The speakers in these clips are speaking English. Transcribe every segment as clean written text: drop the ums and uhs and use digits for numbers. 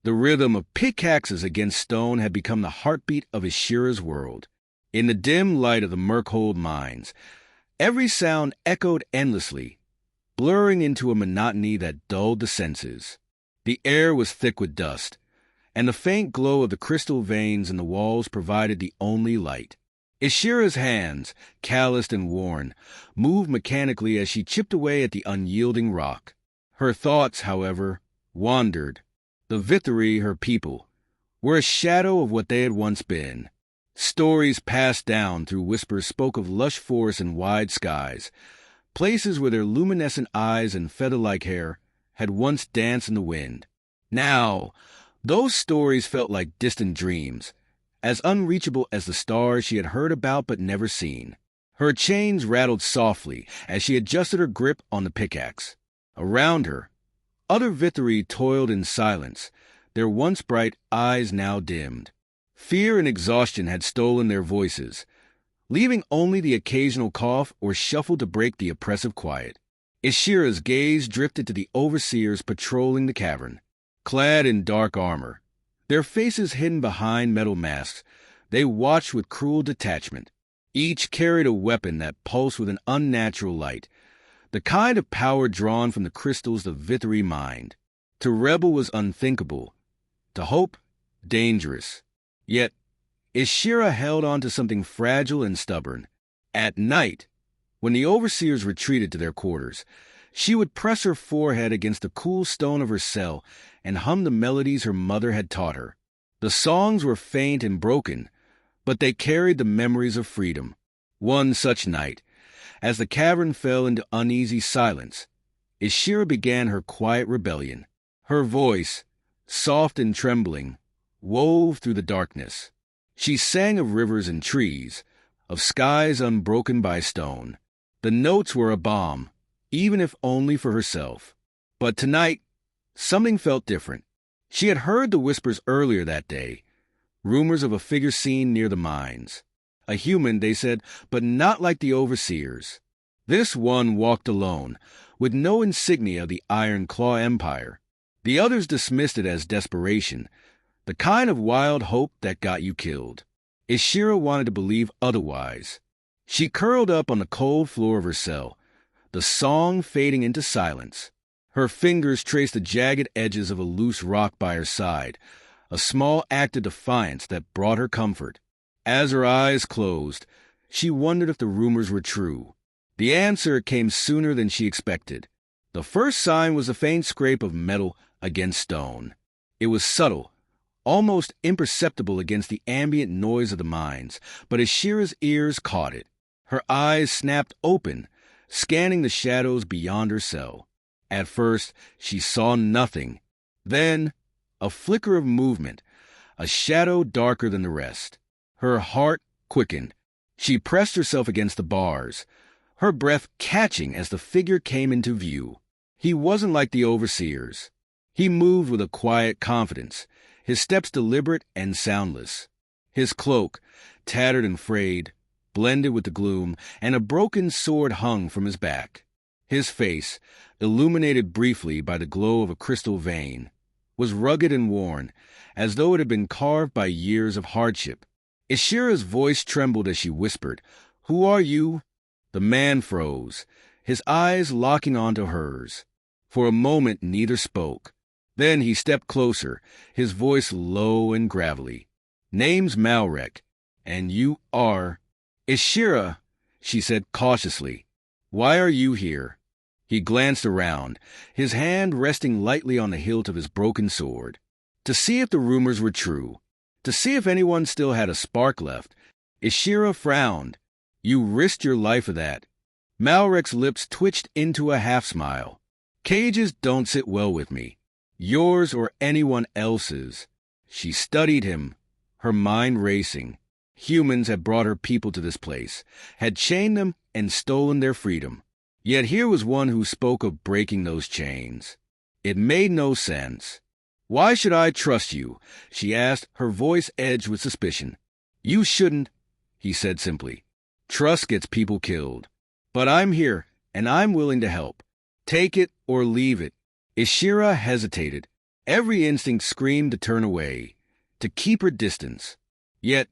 The rhythm of pickaxes against stone had become the heartbeat of Ishira's world. In the dim light of the Murkhold mines, every sound echoed endlessly, blurring into a monotony that dulled the senses. The air was thick with dust, and the faint glow of the crystal veins in the walls provided the only light. Ishira's hands, calloused and worn, moved mechanically as she chipped away at the unyielding rock. Her thoughts, however, wandered. The Vithari, her people, were a shadow of what they had once been. Stories passed down through whispers spoke of lush forests and wide skies, places where their luminescent eyes and feather-like hair had once danced in the wind. Now, those stories felt like distant dreams, as unreachable as the stars she had heard about but never seen. Her chains rattled softly as she adjusted her grip on the pickaxe. Around her, other Vithari toiled in silence, their once bright eyes now dimmed. Fear and exhaustion had stolen their voices, leaving only the occasional cough or shuffle to break the oppressive quiet. Ishira's gaze drifted to the overseers patrolling the cavern. Clad in dark armor, their faces hidden behind metal masks, they watched with cruel detachment. Each carried a weapon that pulsed with an unnatural light, the kind of power drawn from the crystals the Vithari mined. To rebel was unthinkable, to hope, dangerous. Yet, Ishira held on to something fragile and stubborn. At night, when the overseers retreated to their quarters, she would press her forehead against the cool stone of her cell and hum the melodies her mother had taught her. The songs were faint and broken, but they carried the memories of freedom. One such night, as the cavern fell into uneasy silence, Ishira began her quiet rebellion. Her voice, soft and trembling, wove through the darkness. She sang of rivers and trees, of skies unbroken by stone. The notes were a balm, even if only for herself. But tonight, something felt different. She had heard the whispers earlier that day, rumors of a figure seen near the mines. A human, they said, but not like the overseers. This one walked alone, with no insignia of the Iron Claw Empire. The others dismissed it as desperation, the kind of wild hope that got you killed. Ishira wanted to believe otherwise. She curled up on the cold floor of her cell, the song fading into silence. Her fingers traced the jagged edges of a loose rock by her side, a small act of defiance that brought her comfort. As her eyes closed, she wondered if the rumors were true. The answer came sooner than she expected. The first sign was a faint scrape of metal against stone. It was subtle, almost imperceptible against the ambient noise of the mines, but Ishira's ears caught it. Her eyes snapped open, scanning the shadows beyond her cell. At first, she saw nothing. Then, a flicker of movement, a shadow darker than the rest. Her heart quickened. She pressed herself against the bars, her breath catching as the figure came into view. He wasn't like the overseers. He moved with a quiet confidence, his steps deliberate and soundless. His cloak, tattered and frayed, blended with the gloom, and a broken sword hung from his back. His face, illuminated briefly by the glow of a crystal vein, was rugged and worn, as though it had been carved by years of hardship. Ishira's voice trembled as she whispered, "Who are you?" The man froze, his eyes locking onto hers. For a moment neither spoke. Then he stepped closer, his voice low and gravelly. "Name's Malrek, and you are—" "Ishira," she said cautiously. "Why are you here?" He glanced around, his hand resting lightly on the hilt of his broken sword. To see if the rumors were true, to see if anyone still had a spark left. Ishira frowned. "You risked your life for that." Malrek's lips twitched into a half-smile. "Cages don't sit well with me. Yours or anyone else's." She studied him, her mind racing. Humans had brought her people to this place, had chained them and stolen their freedom. Yet here was one who spoke of breaking those chains. It made no sense. "Why should I trust you?" she asked, her voice edged with suspicion. "You shouldn't," he said simply. "Trust gets people killed. But I'm here, and I'm willing to help. Take it or leave it." Ishira hesitated. Every instinct screamed to turn away, to keep her distance. Yet,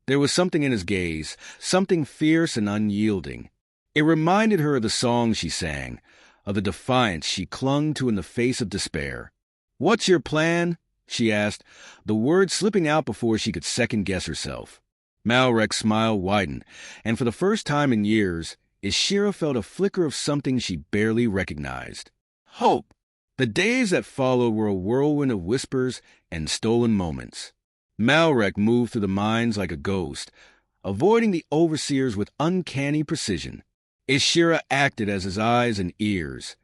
there was something in his gaze, something fierce and unyielding. It reminded her of the songs she sang, of the defiance she clung to in the face of despair. "What's your plan?" she asked, the words slipping out before she could second-guess herself. Malrek's smile widened, and for the first time in years, Ishira felt a flicker of something she barely recognized. Hope. The days that followed were a whirlwind of whispers and stolen moments. Malrek moved through the mines like a ghost, avoiding the overseers with uncanny precision. Ishira acted as his eyes and ears,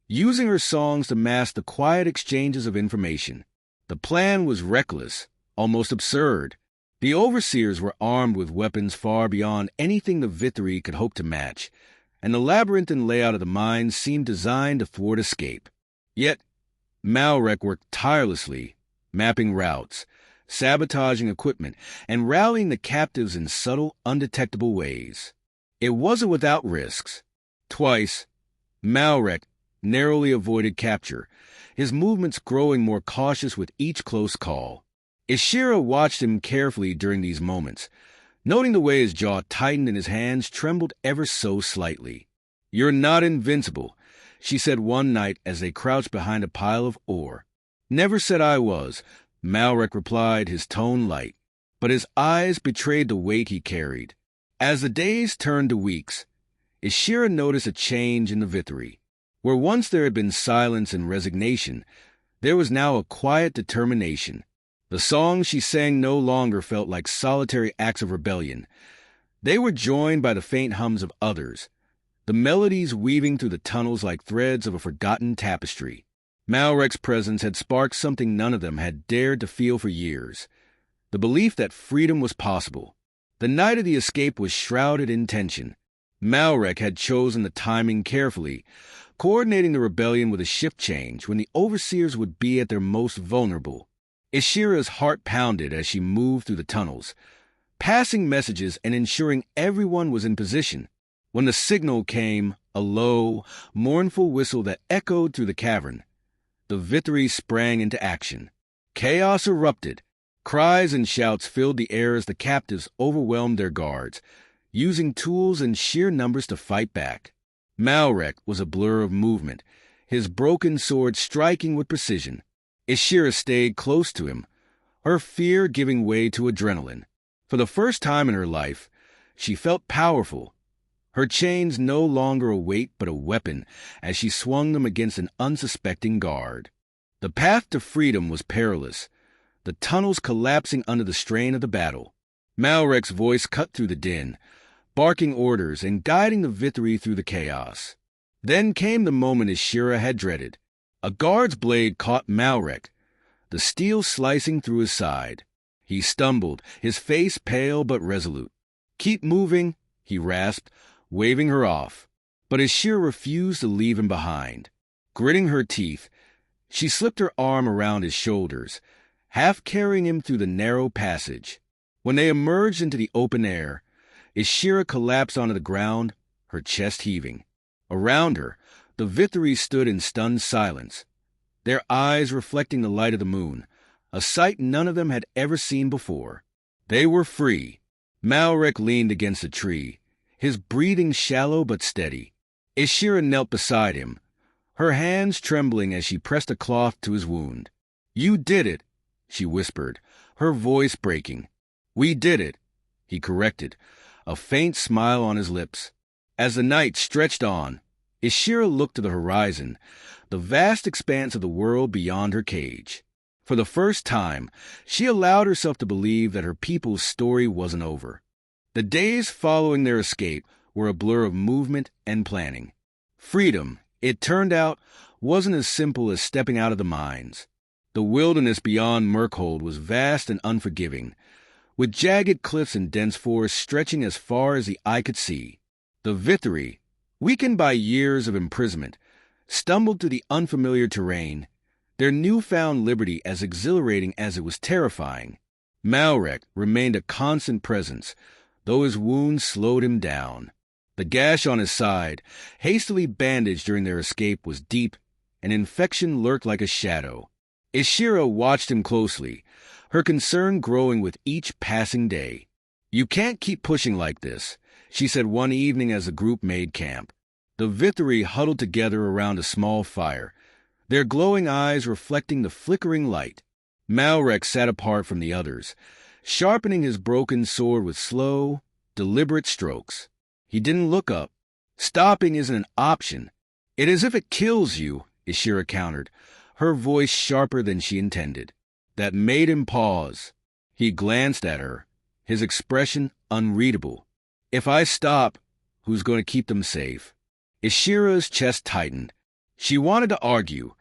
using her songs to mask the quiet exchanges of information. The plan was reckless, almost absurd. The overseers were armed with weapons far beyond anything the Vithri could hope to match, and the labyrinthine layout of the mines seemed designed to thwart escape. Yet, Malrek worked tirelessly, mapping routes, sabotaging equipment, and rallying the captives in subtle, undetectable ways. It wasn't without risks. Twice, Malrek narrowly avoided capture, his movements growing more cautious with each close call. Ishira watched him carefully during these moments, noting the way his jaw tightened and his hands trembled ever so slightly. "You're not invincible," she said one night as they crouched behind a pile of ore. "Never said I was," Malrek replied, his tone light, but his eyes betrayed the weight he carried. As the days turned to weeks, Ishira noticed a change in the Vithri. Where once there had been silence and resignation, there was now a quiet determination. The songs she sang no longer felt like solitary acts of rebellion. They were joined by the faint hums of others, the melodies weaving through the tunnels like threads of a forgotten tapestry. Malrek's presence had sparked something none of them had dared to feel for years, the belief that freedom was possible. The night of the escape was shrouded in tension. Malrek had chosen the timing carefully, coordinating the rebellion with a shift change when the overseers would be at their most vulnerable. Ishira's heart pounded as she moved through the tunnels, passing messages and ensuring everyone was in position. When the signal came, a low, mournful whistle that echoed through the cavern, the Vithri sprang into action. Chaos erupted. Cries and shouts filled the air as the captives overwhelmed their guards, using tools and sheer numbers to fight back. Malrek was a blur of movement, his broken sword striking with precision. Ishira stayed close to him, her fear giving way to adrenaline. For the first time in her life, she felt powerful, her chains no longer a weight but a weapon as she swung them against an unsuspecting guard. The path to freedom was perilous, the tunnels collapsing under the strain of the battle. Malrek's voice cut through the din, barking orders and guiding the Vithri through the chaos. Then came the moment Ishira had dreaded. A guard's blade caught Malrek, the steel slicing through his side. He stumbled, his face pale but resolute. "Keep moving," he rasped, waving her off. But Ishira refused to leave him behind. Gritting her teeth, she slipped her arm around his shoulders, half carrying him through the narrow passage. When they emerged into the open air, Ishira collapsed onto the ground, her chest heaving. Around her, the Vithri stood in stunned silence, their eyes reflecting the light of the moon, a sight none of them had ever seen before. They were free. Malrek leaned against a tree, his breathing shallow but steady. Ishira knelt beside him, her hands trembling as she pressed a cloth to his wound. "You did it," she whispered, her voice breaking. "We did it," he corrected, a faint smile on his lips. As the night stretched on, Ishira looked to the horizon, the vast expanse of the world beyond her cage. For the first time, she allowed herself to believe that her people's story wasn't over. The days following their escape were a blur of movement and planning. Freedom, it turned out, wasn't as simple as stepping out of the mines. The wilderness beyond Merkhold was vast and unforgiving, with jagged cliffs and dense forests stretching as far as the eye could see. The Vithri, weakened by years of imprisonment, stumbled through the unfamiliar terrain, their newfound liberty as exhilarating as it was terrifying. Malrek remained a constant presence, though his wounds slowed him down. The gash on his side, hastily bandaged during their escape, was deep, and infection lurked like a shadow. Ishira watched him closely, her concern growing with each passing day. "You can't keep pushing like this," she said one evening as the group made camp. The Vithri huddled together around a small fire, their glowing eyes reflecting the flickering light. Malrek sat apart from the others, sharpening his broken sword with slow, deliberate strokes. He didn't look up. "Stopping isn't an option. It is if it kills you," Ishira countered, her voice sharper than she intended. That made him pause. He glanced at her, his expression unreadable. "If I stop, who's going to keep them safe?" Ishira's chest tightened. She wanted to argue,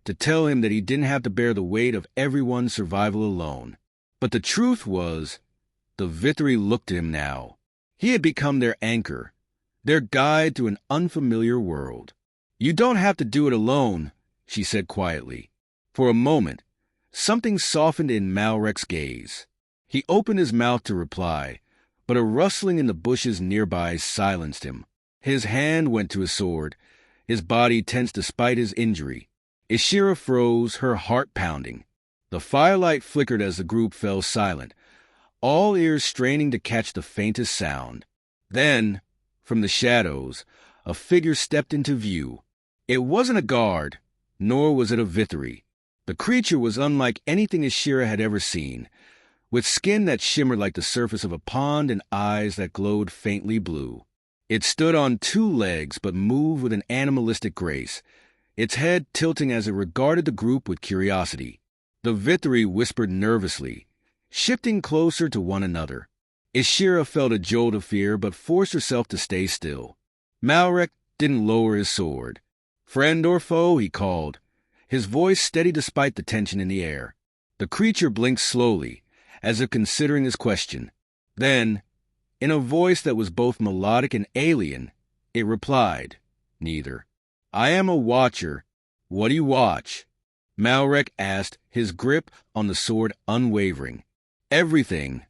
to tell him that he didn't have to bear the weight of everyone's survival alone. But the truth was, the Vithri looked at him now. He had become their anchor, their guide through an unfamiliar world. "You don't have to do it alone," she said quietly. For a moment, something softened in Malrek's gaze. He opened his mouth to reply, but a rustling in the bushes nearby silenced him. His hand went to his sword, his body tense despite his injury. Ishira froze, her heart pounding. The firelight flickered as the group fell silent, all ears straining to catch the faintest sound. Then, from the shadows, a figure stepped into view. It wasn't a guard, nor was it a Vithri. The creature was unlike anything Ishira had ever seen, with skin that shimmered like the surface of a pond and eyes that glowed faintly blue. It stood on two legs but moved with an animalistic grace, its head tilting as it regarded the group with curiosity. The Vithri whispered nervously, shifting closer to one another. Ishira felt a jolt of fear but forced herself to stay still. Malrek didn't lower his sword. "Friend or foe?" he called, his voice steady despite the tension in the air. The creature blinked slowly, as if considering his question. Then, in a voice that was both melodic and alien, it replied, "Neither." "I am a watcher. What do you watch?" Malrek asked, his grip on the sword unwavering. "Everything,"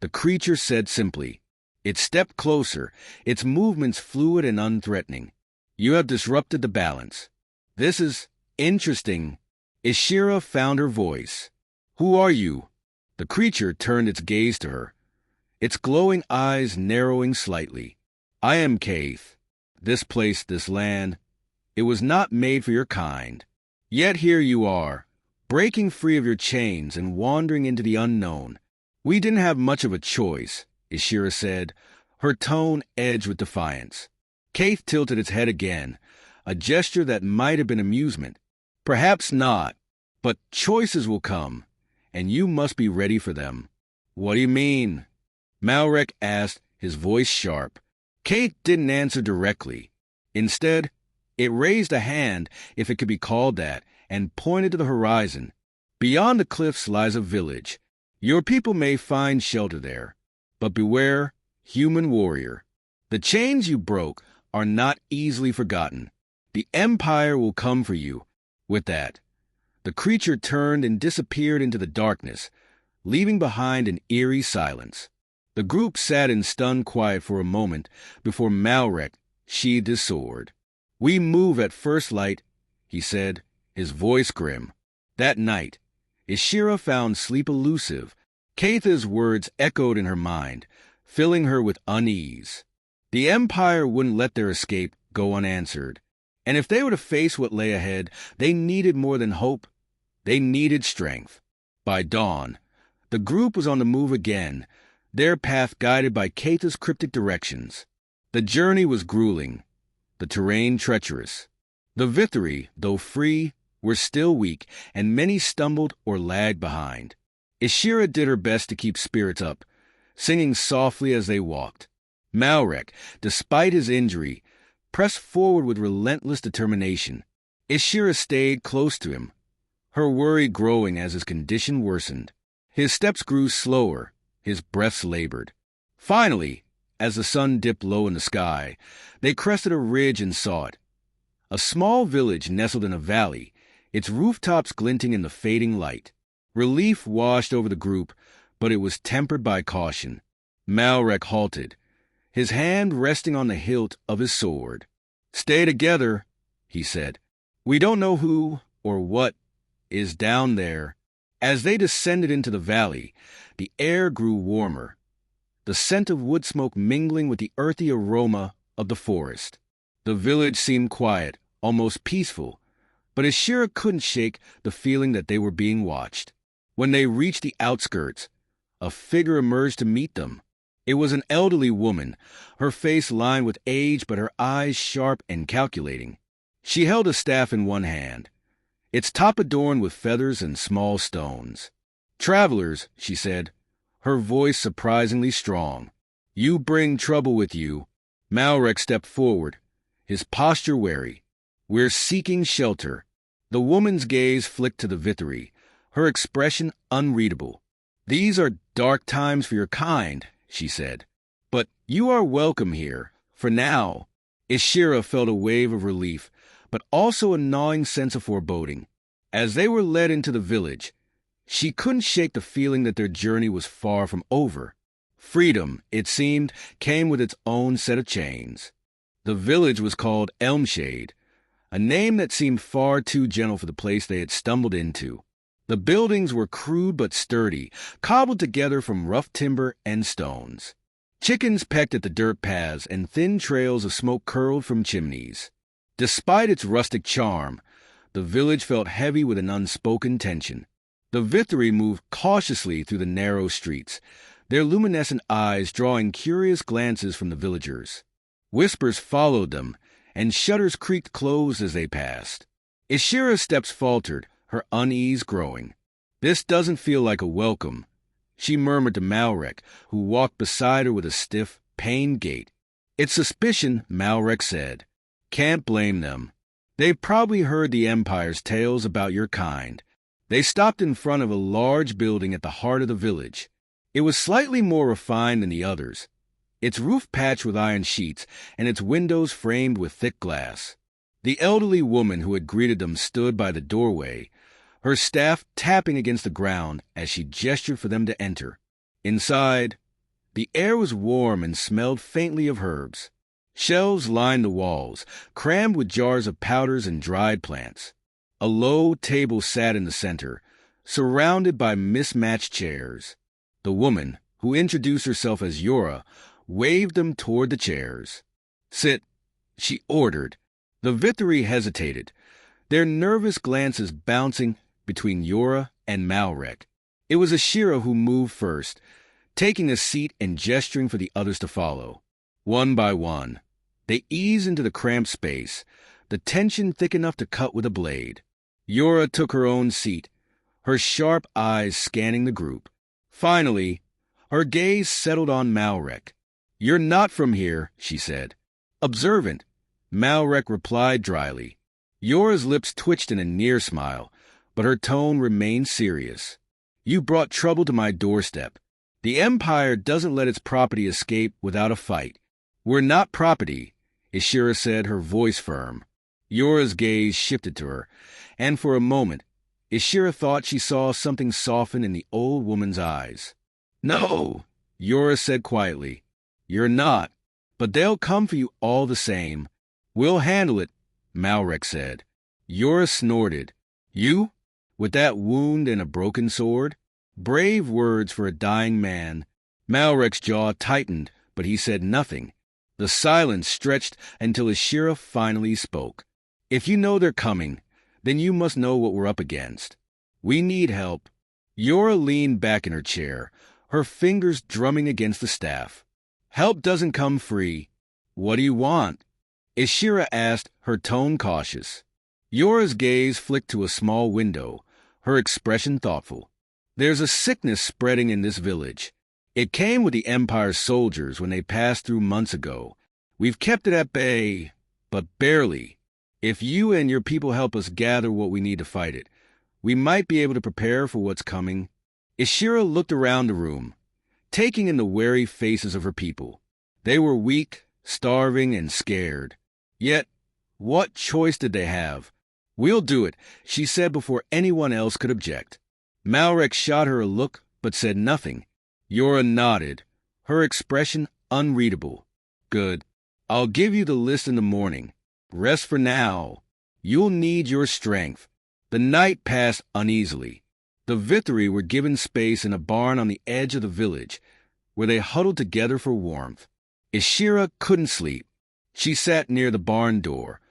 the creature said simply. It stepped closer, its movements fluid and unthreatening. "You have disrupted the balance. This is interesting." Ishira found her voice. "Who are you?" The creature turned its gaze to her, its glowing eyes narrowing slightly. "I am Kaith. This place, this land, it was not made for your kind. Yet here you are, breaking free of your chains and wandering into the unknown. We didn't have much of a choice," Ishira said, her tone edged with defiance. Kaith tilted its head again, a gesture that might have been amusement. "Perhaps not, but choices will come, and you must be ready for them." "What do you mean?" Malrek asked, his voice sharp. Kaith didn't answer directly. Instead, it raised a hand, if it could be called that, and pointed to the horizon. "Beyond the cliffs lies a village. Your people may find shelter there. But beware, human warrior. The chains you broke are not easily forgotten. The Empire will come for you." With that, the creature turned and disappeared into the darkness, leaving behind an eerie silence. The group sat in stunned quiet for a moment before Malrek sheathed his sword. "We move at first light," he said, his voice grim. That night, Ishira found sleep elusive. Kaitha's words echoed in her mind, filling her with unease. The Empire wouldn't let their escape go unanswered. And if they were to face what lay ahead, they needed more than hope. They needed strength. By dawn, the group was on the move again, their path guided by Kaitha's cryptic directions. The journey was grueling, the terrain treacherous. The Vithri, though free, were still weak, and many stumbled or lagged behind. Ishira did her best to keep spirits up, singing softly as they walked. Malrek, despite his injury, pressed forward with relentless determination. Ishira stayed close to him, her worry growing as his condition worsened. His steps grew slower, his breaths labored. Finally, as the sun dipped low in the sky, they crested a ridge and saw it. A small village nestled in a valley, its rooftops glinting in the fading light. Relief washed over the group, but it was tempered by caution. Malrek halted, his hand resting on the hilt of his sword. "Stay together," he said. "We don't know who or what is down there. As they descended into the valley, the air grew warmer, the scent of wood smoke mingling with the earthy aroma of the forest. The village seemed quiet, almost peaceful, but Ishira couldn't shake the feeling that they were being watched. When they reached the outskirts, a figure emerged to meet them. It was an elderly woman, her face lined with age but her eyes sharp and calculating. She held a staff in one hand, its top adorned with feathers and small stones. "Travelers," she said, her voice surprisingly strong. "You bring trouble with you." Malrek stepped forward, his posture wary. "We're seeking shelter." The woman's gaze flicked to the Vithri, her expression unreadable. "These are dark times for your kind," she said. "But you are welcome here, for now." Ishira felt a wave of relief, but also a gnawing sense of foreboding. As they were led into the village, she couldn't shake the feeling that their journey was far from over. Freedom, it seemed, came with its own set of chains. The village was called Elmshade, a name that seemed far too gentle for the place they had stumbled into. The buildings were crude but sturdy, cobbled together from rough timber and stones. Chickens pecked at the dirt paths, and thin trails of smoke curled from chimneys. Despite its rustic charm, the village felt heavy with an unspoken tension. The Vithri moved cautiously through the narrow streets, their luminescent eyes drawing curious glances from the villagers. Whispers followed them, and shutters creaked closed as they passed. Ishira's steps faltered, her unease growing. "This doesn't feel like a welcome," she murmured to Malrek, who walked beside her with a stiff, pained gait. "It's suspicion," Malrek said. "Can't blame them. They've probably heard the Empire's tales about your kind." They stopped in front of a large building at the heart of the village. It was slightly more refined than the others, its roof patched with iron sheets and its windows framed with thick glass. The elderly woman who had greeted them stood by the doorway, her staff tapping against the ground as she gestured for them to enter. Inside, the air was warm and smelled faintly of herbs. Shelves lined the walls, crammed with jars of powders and dried plants. A low table sat in the center, surrounded by mismatched chairs. The woman, who introduced herself as Yora, waved them toward the chairs. "Sit," she ordered. The Vithri hesitated, their nervous glances bouncing between Yora and Malrek. It was Ishira who moved first, taking a seat and gesturing for the others to follow. One by one, they eased into the cramped space, the tension thick enough to cut with a blade. Yora took her own seat, her sharp eyes scanning the group. Finally, her gaze settled on Malrek. "You're not from here," she said. "Observant," Malrek replied dryly. Yora's lips twitched in a near smile, but her tone remained serious. "You brought trouble to my doorstep. The Empire doesn't let its property escape without a fight." "We're not property," Ishira said, her voice firm. Yora's gaze shifted to her, and for a moment, Ishira thought she saw something soften in the old woman's eyes. "No," Yora said quietly. "You're not, but they'll come for you all the same." "We'll handle it," Malrek said. Yora snorted. "You? With that wound and a broken sword?" Brave words for a dying man. Malrek's jaw tightened, but he said nothing. The silence stretched until Ishira finally spoke. "If you know they're coming, then you must know what we're up against. We need help." Yora leaned back in her chair, her fingers drumming against the staff. "Help doesn't come free. What do you want?" Ishira asked, her tone cautious. Yora's gaze flicked to a small window, her expression thoughtful. "There's a sickness spreading in this village. It came with the Empire's soldiers when they passed through months ago. We've kept it at bay, but barely. If you and your people help us gather what we need to fight it, we might be able to prepare for what's coming." Ishira looked around the room, taking in the wary faces of her people. They were weak, starving, and scared. Yet, what choice did they have? "We'll do it," she said before anyone else could object. Malrek shot her a look, but said nothing. Yora nodded, her expression unreadable. "Good. I'll give you the list in the morning. Rest for now. You'll need your strength." The night passed uneasily. The Vithri were given space in a barn on the edge of the village, where they huddled together for warmth. Ishira couldn't sleep. She sat near the barn door,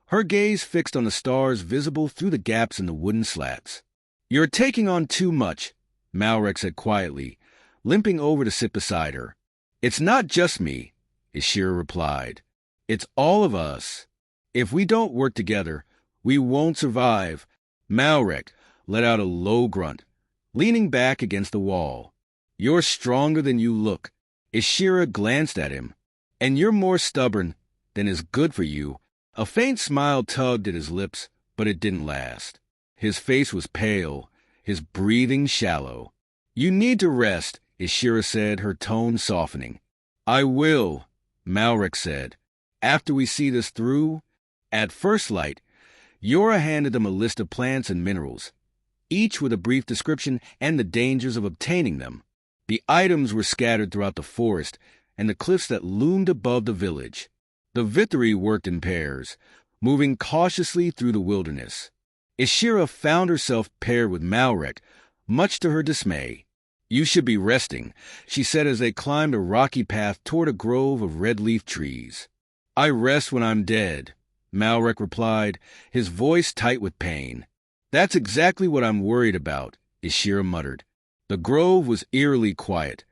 her gaze fixed on the stars visible through the gaps in the wooden slats. "You're taking on too much," Malrek said quietly, limping over to sit beside her. "It's not just me," Ishira replied. "It's all of us. If we don't work together, we won't survive." Malrek let out a low grunt, leaning back against the wall. "You're stronger than you look." Ishira glanced at him. "And you're more stubborn than is good for you." A faint smile tugged at his lips, but it didn't last. His face was pale, his breathing shallow. "You need to rest," Ishira said, her tone softening. "I will," Malrek said. "After we see this through." At first light, Yora handed them a list of plants and minerals, each with a brief description and the dangers of obtaining them. The items were scattered throughout the forest and the cliffs that loomed above the village. The Vithri worked in pairs, moving cautiously through the wilderness. Ishira found herself paired with Malrek, much to her dismay. "You should be resting," she said as they climbed a rocky path toward a grove of red-leaf trees. "I rest when I'm dead," Malrek replied, his voice tight with pain. "That's exactly what I'm worried about," Ishira muttered. The grove was eerily quiet,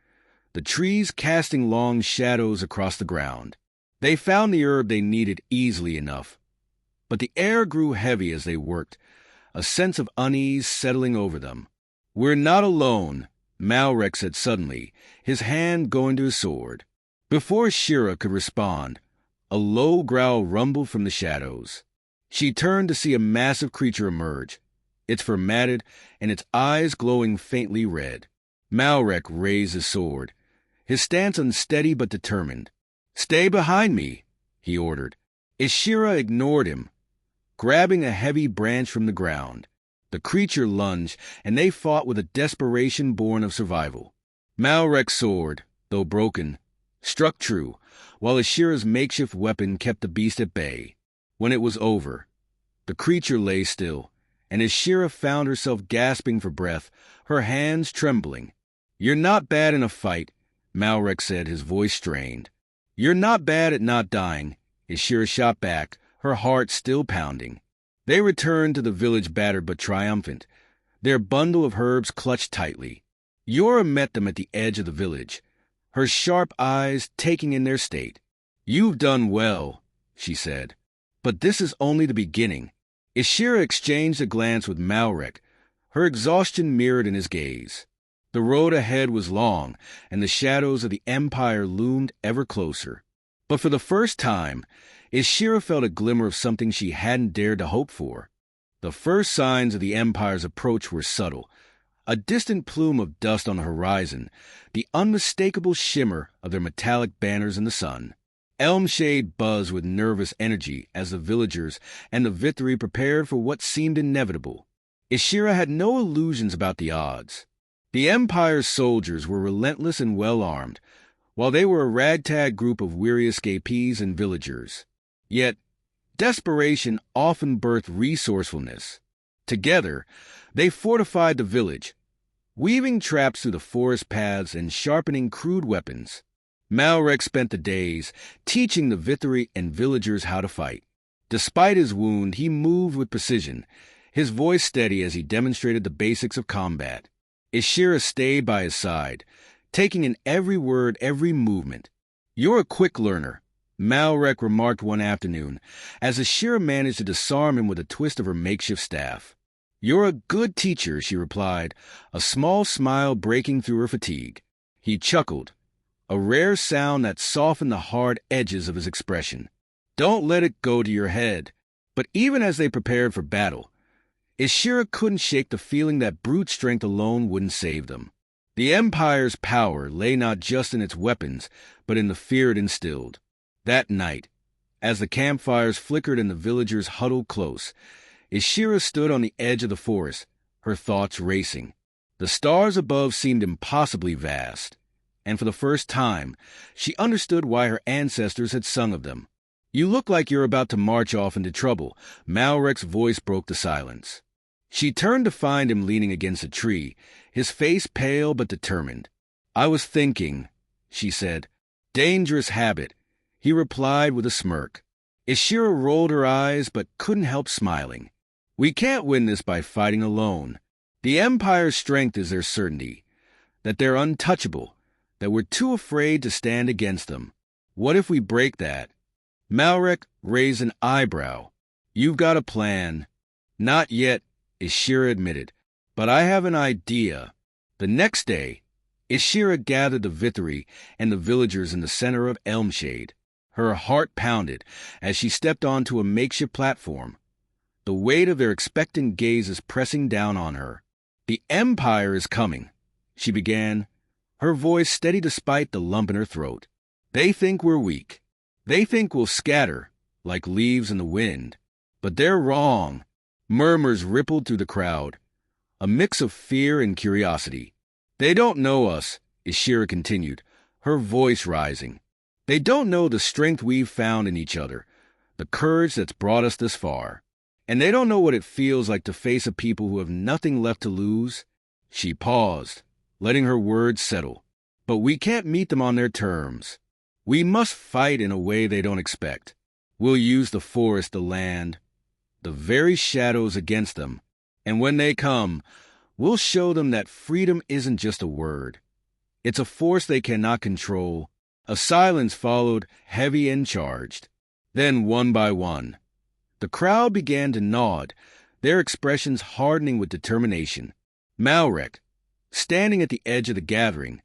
the trees casting long shadows across the ground. They found the herb they needed easily enough. But the air grew heavy as they worked, a sense of unease settling over them. "We're not alone," Malrek said suddenly, his hand going to his sword. Before Shira could respond, a low growl rumbled from the shadows. She turned to see a massive creature emerge, its fur matted and its eyes glowing faintly red. Malrek raised his sword, his stance unsteady but determined. "Stay behind me," he ordered. Ishira ignored him, grabbing a heavy branch from the ground. The creature lunged, and they fought with a desperation born of survival. Malrek's sword, though broken, struck true, while Ishira's makeshift weapon kept the beast at bay. When it was over, the creature lay still, and Ishira found herself gasping for breath, her hands trembling. "You're not bad in a fight," Malrek said, his voice strained. "You're not bad at not dying," Ishira shot back, her heart still pounding. They returned to the village battered but triumphant, their bundle of herbs clutched tightly. Yora met them at the edge of the village, her sharp eyes taking in their state. "You've done well," she said, "but this is only the beginning." Ishira exchanged a glance with Malrek, her exhaustion mirrored in his gaze. The road ahead was long, and the shadows of the Empire loomed ever closer. But for the first time, Ishira felt a glimmer of something she hadn't dared to hope for. The first signs of the Empire's approach were subtle, a distant plume of dust on the horizon, the unmistakable shimmer of their metallic banners in the sun. Elmshade buzzed with nervous energy as the villagers and the Vithri prepared for what seemed inevitable. Ishira had no illusions about the odds. The Empire's soldiers were relentless and well-armed, while they were a ragtag group of weary escapees and villagers. Yet, desperation often birthed resourcefulness. Together, they fortified the village, weaving traps through the forest paths and sharpening crude weapons. Malrek spent the days teaching the Vithri and villagers how to fight. Despite his wound, he moved with precision, his voice steady as he demonstrated the basics of combat. Ishira stayed by his side, taking in every word, every movement. "You're a quick learner," Malrek remarked one afternoon, as Ishira managed to disarm him with a twist of her makeshift staff. "You're a good teacher," she replied, a small smile breaking through her fatigue. He chuckled, a rare sound that softened the hard edges of his expression. "Don't let it go to your head." But even as they prepared for battle, Ishira couldn't shake the feeling that brute strength alone wouldn't save them. The Empire's power lay not just in its weapons, but in the fear it instilled. That night, as the campfires flickered and the villagers huddled close, Ishira stood on the edge of the forest, her thoughts racing. The stars above seemed impossibly vast, and for the first time, she understood why her ancestors had sung of them. "You look like you're about to march off into trouble." Malrek's voice broke the silence. She turned to find him leaning against a tree, his face pale but determined. "I was thinking," she said. "Dangerous habit," he replied with a smirk. Ishira rolled her eyes but couldn't help smiling. "We can't win this by fighting alone. The Empire's strength is their certainty, that they're untouchable, that we're too afraid to stand against them. What if we break that?" Malrek raised an eyebrow. "You've got a plan." "Not yet," Ishira admitted, "but I have an idea." The next day, Ishira gathered the Vithri and the villagers in the center of Elmshade. Her heart pounded as she stepped onto a makeshift platform, the weight of their expectant gazes pressing down on her. "The Empire is coming," she began, her voice steady despite the lump in her throat. "They think we're weak. They think we'll scatter like leaves in the wind. But they're wrong." Murmurs rippled through the crowd, a mix of fear and curiosity. "They don't know us," Ishira continued, her voice rising. "They don't know the strength we've found in each other, the courage that's brought us this far. And they don't know what it feels like to face a people who have nothing left to lose." She paused, letting her words settle. "But we can't meet them on their terms. We must fight in a way they don't expect. We'll use the forest, the land, the very shadows against them. And when they come, we'll show them that freedom isn't just a word. It's a force they cannot control." A silence followed, heavy and charged. Then, one by one, the crowd began to nod, their expressions hardening with determination. Malrek, standing at the edge of the gathering,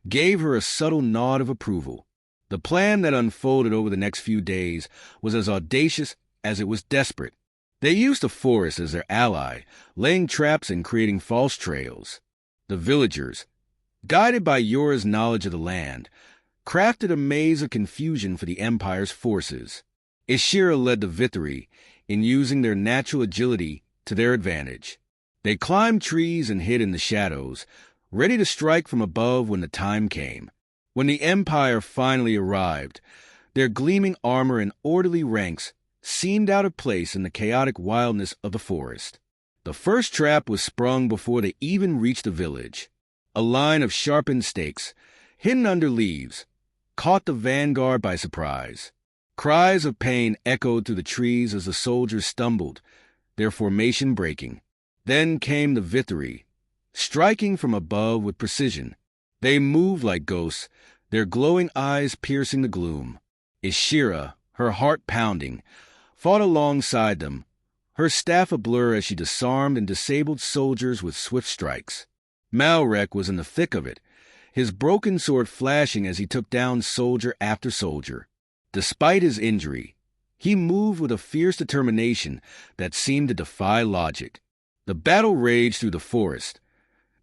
gave her a subtle nod of approval. The plan that unfolded over the next few days was as audacious as it was desperate. They used the forest as their ally, laying traps and creating false trails. The villagers, guided by Yora's knowledge of the land, crafted a maze of confusion for the Empire's forces. Ishira led the Vithri in using their natural agility to their advantage. They climbed trees and hid in the shadows, ready to strike from above when the time came. When the Empire finally arrived, their gleaming armor and orderly ranks seemed out of place in the chaotic wildness of the forest. The first trap was sprung before they even reached the village. A line of sharpened stakes, hidden under leaves, caught the vanguard by surprise. Cries of pain echoed through the trees as the soldiers stumbled, their formation breaking. Then came the Vithri, striking from above with precision. They moved like ghosts, their glowing eyes piercing the gloom. Ishira, her heart pounding, fought alongside them, her staff ablur as she disarmed and disabled soldiers with swift strikes. Malrek was in the thick of it, his broken sword flashing as he took down soldier after soldier. Despite his injury, he moved with a fierce determination that seemed to defy logic. The battle raged through the forest,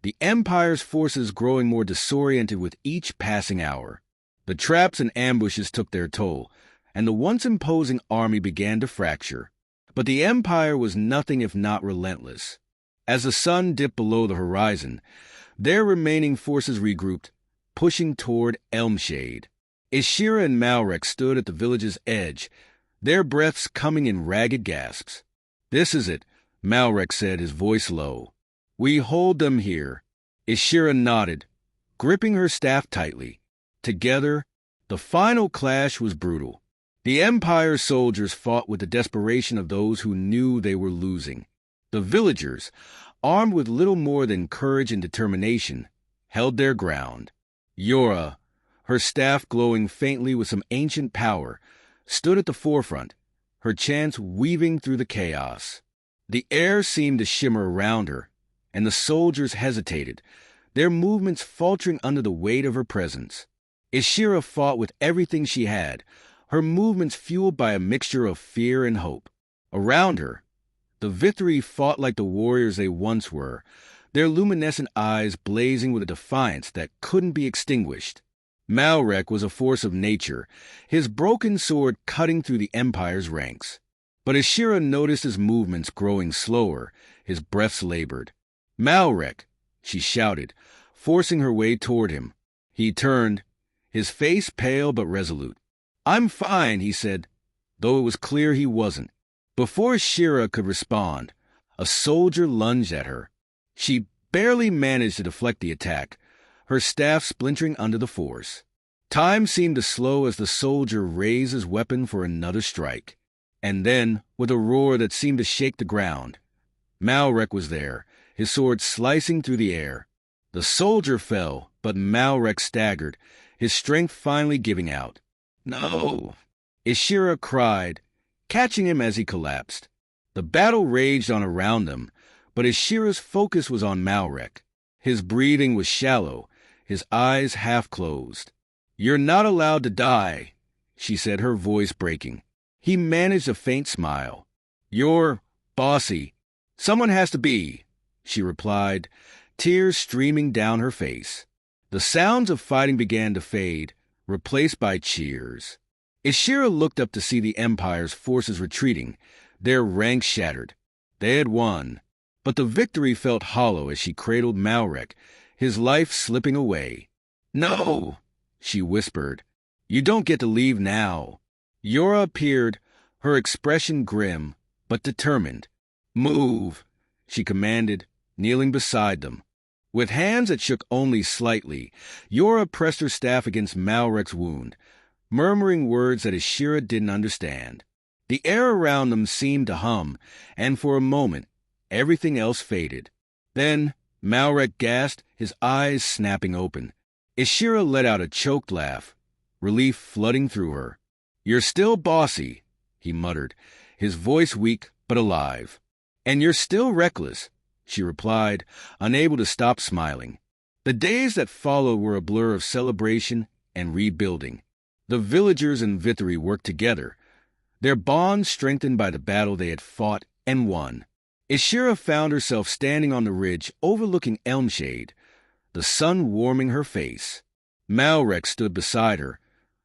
the Empire's forces growing more disoriented with each passing hour. The traps and ambushes took their toll, and the once imposing army began to fracture. But the Empire was nothing if not relentless. As the sun dipped below the horizon, their remaining forces regrouped, pushing toward Elmshade. Ishira and Malrek stood at the village's edge, their breaths coming in ragged gasps. "This is it," Malrek said, his voice low. "We hold them here." Ishira nodded, gripping her staff tightly. Together, the final clash was brutal. The Empire's soldiers fought with the desperation of those who knew they were losing. The villagers, armed with little more than courage and determination, held their ground. Yora, her staff glowing faintly with some ancient power, stood at the forefront, her chants weaving through the chaos. The air seemed to shimmer around her, and the soldiers hesitated, their movements faltering under the weight of her presence. Ishira fought with everything she had, her movements fueled by a mixture of fear and hope. Around her, the Vithri fought like the warriors they once were, their luminescent eyes blazing with a defiance that couldn't be extinguished. Malrek was a force of nature, his broken sword cutting through the Empire's ranks. But Ishira noticed his movements growing slower, his breaths labored. "Malrek!" she shouted, forcing her way toward him. He turned, his face pale but resolute. "I'm fine," he said, though it was clear he wasn't. Before Ishira could respond, A soldier lunged at her. She barely managed to deflect the attack, her staff splintering under the force. Time seemed to slow as the soldier raised his weapon for another strike. And then, with a roar that seemed to shake the ground, Malrek was there, his sword slicing through the air. The soldier fell, but Malrek staggered, his strength finally giving out. "No!" Ishira cried, catching him as he collapsed. The battle raged on around them, but Ishira's focus was on Malrek. His breathing was shallow, his eyes half closed. "You're not allowed to die," she said, her voice breaking. He managed a faint smile. "You're bossy. Someone has to be," she replied, tears streaming down her face. The sounds of fighting began to fade, replaced by cheers. Ishira looked up to see the Empire's forces retreating, their ranks shattered. They had won, but the victory felt hollow as she cradled Malrek, his life slipping away. "No," she whispered. "You don't get to leave now." Yora appeared, her expression grim, but determined. "Move," she commanded, kneeling beside them. With hands that shook only slightly, Yora pressed her staff against Malrek's wound, murmuring words that Ishira didn't understand. The air around them seemed to hum, and for a moment, everything else faded. Then Malrek gasped, his eyes snapping open. Ishira let out a choked laugh, relief flooding through her. "You're still bossy," he muttered, his voice weak but alive. "And you're still reckless," she replied, unable to stop smiling. The days that followed were a blur of celebration and rebuilding. The villagers in Vithry worked together, their bonds strengthened by the battle they had fought and won. Ishira found herself standing on the ridge overlooking Elmshade, the sun warming her face. Malrek stood beside her,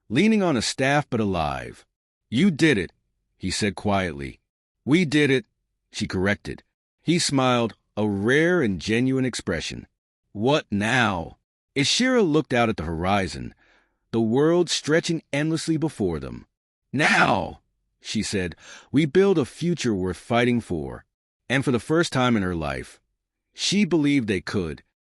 leaning on a staff but alive. "You did it," he said quietly. "We did it," she corrected. He smiled, a rare and genuine expression. "What now?" Ishira looked out at the horizon, the world stretching endlessly before them. "Now," she said, "we build a future worth fighting for." And for the first time in her life, she believed they could,